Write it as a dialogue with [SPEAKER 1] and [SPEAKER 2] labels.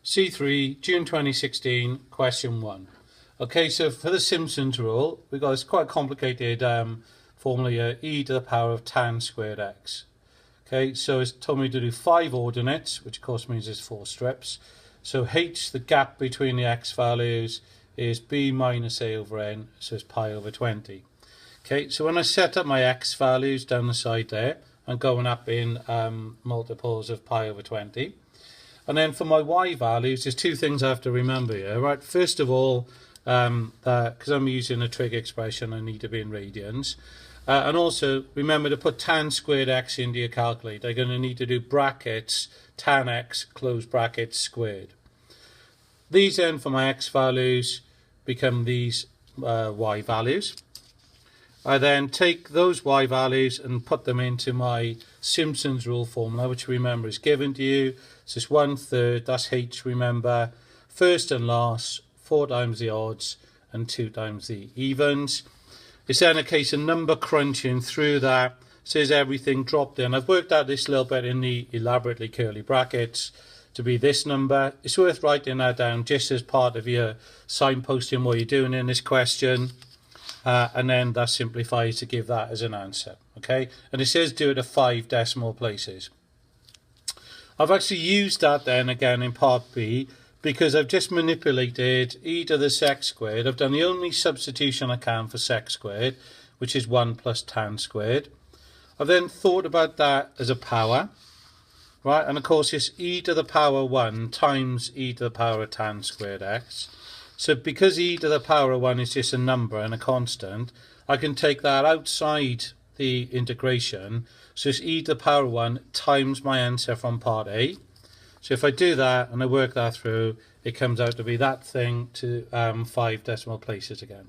[SPEAKER 1] C3, June 2016, question 1. Okay, so for the Simpsons rule, we've got this quite complicated formula here, e to the power of tan squared x. Okay, so it's told me to do 5 ordinates, which of course means there's 4 strips. So h, the gap between the x values, is b minus a over n, so it's pi over 20. Okay, so when I set up my x values down the side there, I'm going up in multiples of pi over 20. And then for my y values, there's 2 things I have to remember here. Right, first of all, because I'm using a trig expression, I need to be in radians. And also, remember to put tan squared x into your calculator. You're going to need to do brackets, tan x, close brackets, squared. These then, for my x values, become these y values. I then take those y values and put them into my Simpsons rule formula, which remember is given to you. So it's 1/3, that's h, remember. First and last, 4 times the odds and 2 times the evens. It's then a case of number crunching through that. Says everything dropped in. I've worked out this little bit in the elaborately curly brackets to be this number. It's worth writing that down just as part of your signposting what you're doing in this question. And then that simplifies to give that as an answer. Okay, and it says do it at 5 decimal places. I've actually used that then again in part B because I've just manipulated e to the sec squared. I've done the only substitution I can for sec squared, which is 1 plus tan squared. I've then thought about that as a power, right? And of course it's e to the power 1 times e to the power of tan squared x. So because e to the power of 1 is just a number and a constant, I can take that outside the integration. So it's e to the power of 1 times my answer from part A. So if I do that and I work that through, it comes out to be that thing to 5 decimal places again.